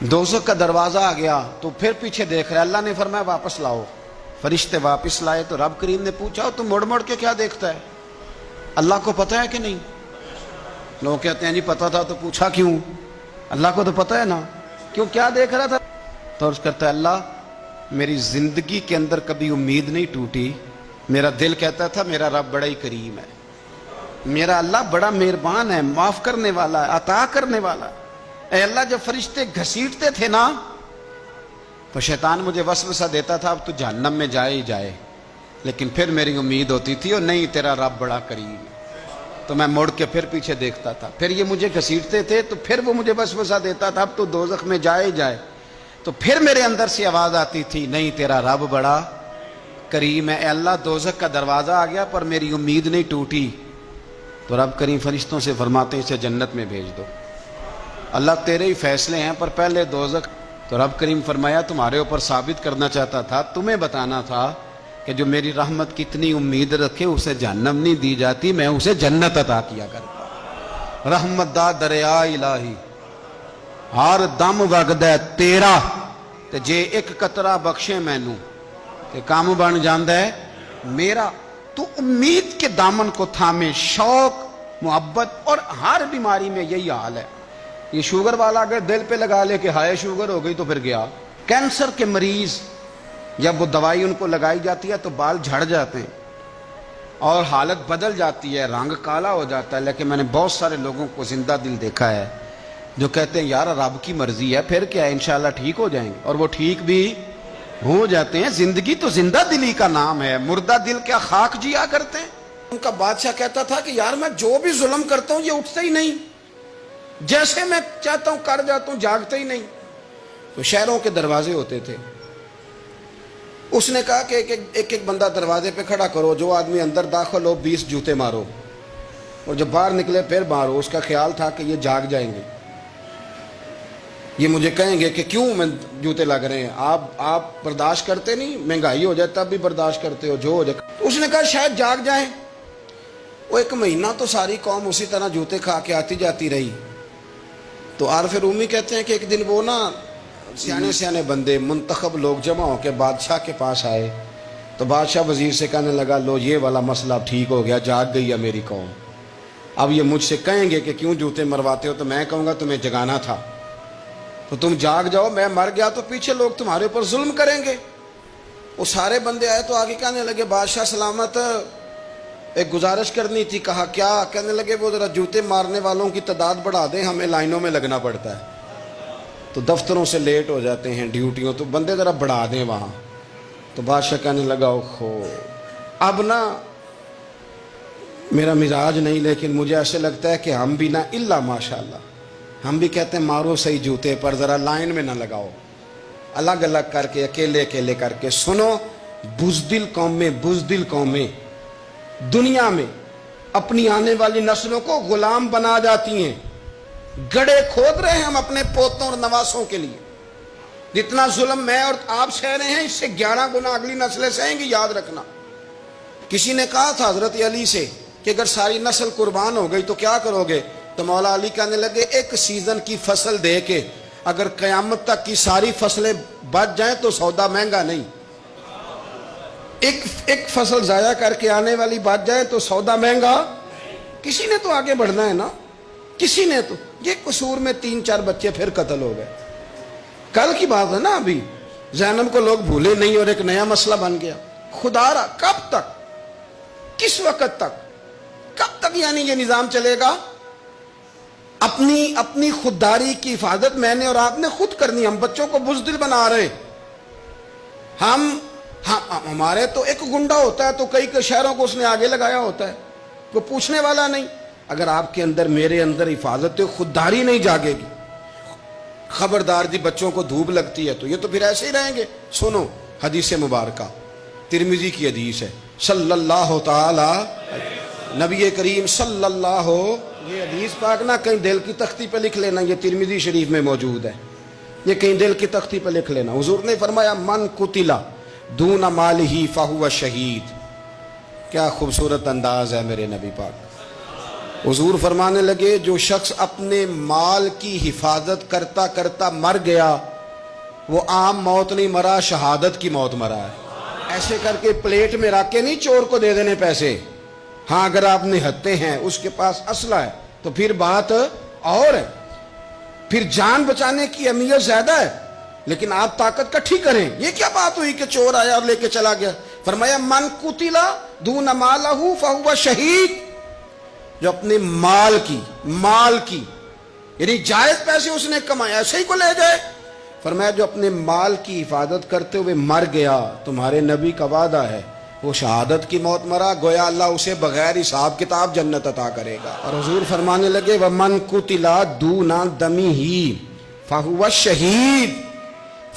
دوزخ کا دروازہ آ گیا تو پھر پیچھے دیکھ رہا ہے. اللہ نے فرمایا واپس لاؤ. فرشتے واپس لائے تو رب کریم نے پوچھا تو مڑ مڑ کے کیا دیکھتا ہے؟ اللہ کو پتا ہے کہ نہیں؟ لوگ کہتے ہیں جی پتا تھا تو پوچھا کیوں؟ اللہ کو تو پتا ہے نا، کیوں کیا دیکھ رہا تھا؟ تو عرض کرتا ہے اللہ میری زندگی کے اندر کبھی امید نہیں ٹوٹی، میرا دل کہتا تھا میرا رب بڑا ہی کریم ہے، میرا اللہ بڑا مہربان ہے، معاف کرنے والا ہے، عطا کرنے والا ہے. اے اللہ جب فرشتے گھسیٹتے تھے نا تو شیطان مجھے وسوسہ دیتا تھا اب تو جہنم میں جائے ہی جائے، لیکن پھر میری امید ہوتی تھی اور نہیں تیرا رب بڑا کریم ہے، تو میں مڑ کے پھر پیچھے دیکھتا تھا. پھر یہ مجھے گھسیٹتے تھے تو پھر وہ مجھے وسوسہ دیتا تھا اب تو دوزخ میں جائے ہی جائے، تو پھر میرے اندر سے آواز آتی تھی نہیں تیرا رب بڑا کریم ہے. اے اللہ دوزخ کا دروازہ آ گیا پر میری امید نہیں ٹوٹی. تو رب کریم فرشتوں سے فرماتے ہیں اسے جنت میں بھیج دو. اللہ تیرے ہی فیصلے ہیں پر پہلے دوزخ. تو رب کریم فرمایا تمہارے اوپر ثابت کرنا چاہتا تھا، تمہیں بتانا تھا کہ جو میری رحمت کی اتنی امید رکھے اسے جہنم نہیں دی جاتی، میں اسے جنت عطا کیا کرتا. رحمت دا دریا الہی ہر دم وگدا تیرا تے جے ایک قطرہ بخشے مینوں تے کام بن جاندا ہے میرا. تو امید کے دامن کو تھامے، شوق محبت، اور ہر بیماری میں یہی حال ہے. یہ شوگر والا اگر دل پہ لگا لے کہ ہائے شوگر ہو گئی تو پھر گیا. کینسر کے مریض جب وہ دوائی ان کو لگائی جاتی ہے تو بال جھڑ جاتے ہیں اور حالت بدل جاتی ہے، رنگ کالا ہو جاتا ہے. لیکن میں نے بہت سارے لوگوں کو زندہ دل دیکھا ہے جو کہتے ہیں یار رب کی مرضی ہے پھر کیا ہے انشاءاللہ ٹھیک ہو جائیں گے، اور وہ ٹھیک بھی ہو جاتے ہیں. زندگی تو زندہ دلی کا نام ہے، مردہ دل کیا خاک جیا کرتے ہیں. ان کا بادشاہ کہتا تھا کہ یار میں جو بھی ظلم کرتا ہوں یہ اٹھتا ہی نہیں، جیسے میں چاہتا ہوں کر جاتا ہوں، جاگتا ہی نہیں. تو شہروں کے دروازے ہوتے تھے، اس نے کہا کہ ایک ایک بندہ دروازے پہ کھڑا کرو، جو آدمی اندر داخل ہو 20 جوتے مارو، اور جب باہر نکلے پھر مارو. اس کا خیال تھا کہ یہ جاگ جائیں گے، یہ مجھے کہیں گے کہ کیوں میں جوتے لگ رہے ہیں، آپ برداشت کرتے نہیں، مہنگائی ہو جائے تب بھی برداشت کرتے ہو، جو ہو جائے. اس نے کہا شاید جاگ جائیں. وہ 1 مہینہ تو ساری قوم اسی طرح جوتے کھا کے آتی جاتی رہی. تو عارف رومی کہتے ہیں کہ ایک دن وہ نا سیانے سیانے بندے منتخب لوگ جمع ہو کے بادشاہ کے پاس آئے. تو بادشاہ وزیر سے کہنے لگا لو یہ والا مسئلہ اب ٹھیک ہو گیا، جاگ گئی ہے میری قوم. اب یہ مجھ سے کہیں گے کہ کیوں جوتے مرواتے ہو تو میں کہوں گا تمہیں جگانا تھا، تو تم جاگ جاؤ، میں مر گیا تو پیچھے لوگ تمہارے اوپر ظلم کریں گے. وہ سارے بندے آئے تو آگے کہنے لگے بادشاہ سلامت ایک گزارش کرنی تھی. کہا کیا؟ کہنے لگے وہ ذرا جوتے مارنے والوں کی تعداد بڑھا دیں، ہمیں لائنوں میں لگنا پڑتا ہے تو دفتروں سے لیٹ ہو جاتے ہیں ڈیوٹیوں، تو بندے ذرا بڑھا دیں وہاں. تو بادشاہ کہنے لگا اوہو اب نا میرا مزاج نہیں، لیکن مجھے ایسے لگتا ہے کہ ہم بھی نا الا ماشاءاللہ ہم بھی کہتے ہیں مارو صحیح جوتے پر ذرا لائن میں نہ لگاؤ، الگ الگ کر کے اکیلے اکیلے کر کے. سنو بزدل قومیں دنیا میں اپنی آنے والی نسلوں کو غلام بنا جاتی ہیں. گڑھے کھود رہے ہیں ہم اپنے پوتوں اور نواسوں کے لیے. جتنا ظلم میں اور آپ سہ رہے ہیں اس سے 11 گنا اگلی نسلیں سہیں گی، یاد رکھنا. کسی نے کہا تھا حضرت علی سے کہ اگر ساری نسل قربان ہو گئی تو کیا کرو گے؟ تو مولا علی کہنے لگے ایک سیزن کی فصل دے کے اگر قیامت تک کی ساری فصلیں بچ جائیں تو سودا مہنگا نہیں. ایک فصل ضائع کر کے آنے والی بچ جائے تو سودا مہنگا. کسی نے تو آگے بڑھنا ہے نا، کسی نے تو. یہ قصور میں 3-4 بچے پھر قتل ہو گئے. کل کی بات ہے نا، ابھی زینب کو لوگ بھولے نہیں اور ایک نیا مسئلہ بن گیا. خدا را کب تک، کس وقت تک، کب تک یعنی یہ نظام چلے گا؟ اپنی خودداری کی حفاظت میں نے اور آپ نے خود کرنی. ہم بچوں کو بزدل بنا رہے. ہمارے تو ایک گنڈا ہوتا ہے تو کئی شہروں کو اس نے آگے لگایا ہوتا ہے، کوئی پوچھنے والا نہیں. اگر آپ کے اندر میرے اندر حفاظت خودداری نہیں جاگے گی، خبردار جی بچوں کو دھوپ لگتی ہے تو یہ تو پھر ایسے ہی رہیں گے. سنو حدیث مبارکہ ترمذی کی حدیث ہے، صلی اللہ تعالی نبی کریم صلی اللہ، یہ حدیث پاک نہ کہیں دل کی تختی پہ لکھ لینا، یہ ترمذی شریف میں موجود ہے، یہ کہیں دل کی تختی پہ لکھ لینا. حضور نے فرمایا من قتل دون مالہ فہو شہید. کیا خوبصورت انداز ہے میرے نبی پاک. حضور فرمانے لگے جو شخص اپنے مال کی حفاظت کرتا کرتا مر گیا وہ عام موت نہیں مرا، شہادت کی موت مرا ہے۔ ایسے کر کے پلیٹ میں رکھ کے نہیں چور کو دے دینے پیسے، ہاں اگر آپ نہتے ہیں اس کے پاس اسلحہ ہے تو پھر بات اور ہے، پھر جان بچانے کی اہمیت زیادہ ہے، لیکن آپ طاقت کٹھی کریں۔ یہ کیا بات ہوئی کہ چور آیا اور لے کے چلا گیا؟ فرمایا من قتل دون مالہ فہو شہید، جو اپنے مال کی یعنی جائز پیسے اس نے کمائے ایسے ہی کو لے جائے، فرمایا جو اپنے مال کی حفاظت کرتے ہوئے مر گیا تمہارے نبی کا وعدہ ہے وہ شہادت کی موت مرا، گویا اللہ اسے بغیر حساب کتاب جنت عطا کرے گا۔ اور حضور فرمانے لگے ومن قتل دون دمہ فہو شہید،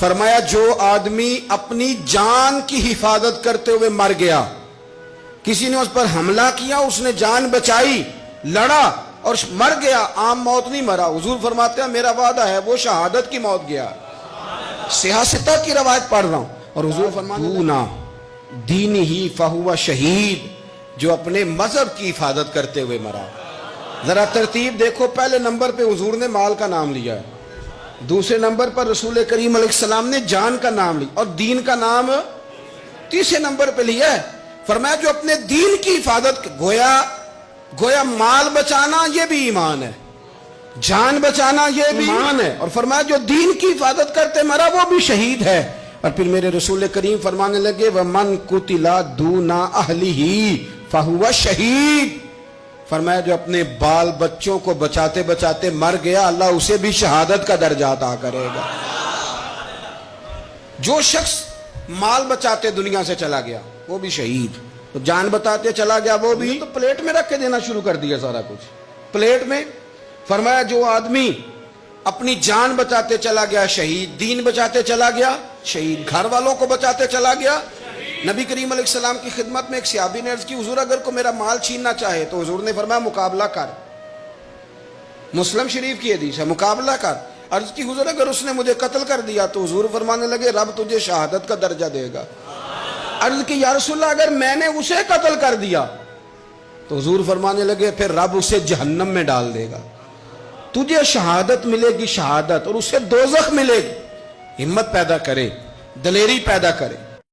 فرمایا جو آدمی اپنی جان کی حفاظت کرتے ہوئے مر گیا، کسی نے اس پر حملہ کیا، اس نے جان بچائی، لڑا اور مر گیا، عام موت نہیں مرا، حضور فرماتے ہیں میرا وعدہ ہے وہ شہادت کی موت گیا۔ سیاستہ کی روایت پڑھ رہا ہوں، اور حضور فرماتے ہیں دونا دینہ فہو شہید، جو اپنے مذہب کی حفاظت کرتے ہوئے مرا۔ ذرا ترتیب دیکھو، پہلے نمبر پہ حضور نے مال کا نام لیا ہے، دوسرے نمبر پر رسول کریم علیہ السلام نے جان کا نام لیا، اور دین کا نام تیسرے نمبر پہ لیا ہے۔ فرمایا جو اپنے دین کی حفاظت، گویا مال بچانا یہ بھی ایمان ہے، جان بچانا یہ بھی ایمان ہے، اور فرمایا جو دین کی حفاظت کرتے مرا وہ بھی شہید ہے۔ اور پھر میرے رسول کریم فرمانے لگے ومن قتل دون اہلہ فہو شہید، فرمایا جو اپنے بال بچوں کو بچاتے بچاتے مر گیا اللہ اسے بھی شہادت کا درجہ عطا کرے گا۔ جو شخص مال بچاتے دنیا سے چلا گیا وہ بھی شہید، تو جان بتاتے چلا گیا وہ بھی، تو پلیٹ میں رکھ کے دینا شروع کر دیا سارا کچھ پلیٹ میں۔ فرمایا جو آدمی اپنی جان بچاتے چلا گیا شہید، دین بچاتے چلا گیا شہید، گھر والوں کو بچاتے چلا گیا۔ نبی کریم علیہ السلام کی خدمت میں ایک صحابی نے عرض کی حضور اگر کو میرا مال چھیننا چاہے تو حضور نے فرمایا مقابلہ کر، مسلم شریف کی حدیث ہے، مقابلہ کر۔ عرض کی حضور اگر اس نے مجھے قتل کر دیا تو حضور فرمانے لگے رب تجھے شہادت کا درجہ دے گا۔ عرض کی یا رسول اللہ اگر میں نے اسے قتل کر دیا تو حضور فرمانے لگے پھر رب اسے جہنم میں ڈال دے گا، تجھے شہادت ملے گی شہادت، اور اسے دوزخ ملے گی۔ ہمت پیدا کرے، دلیری پیدا کرے۔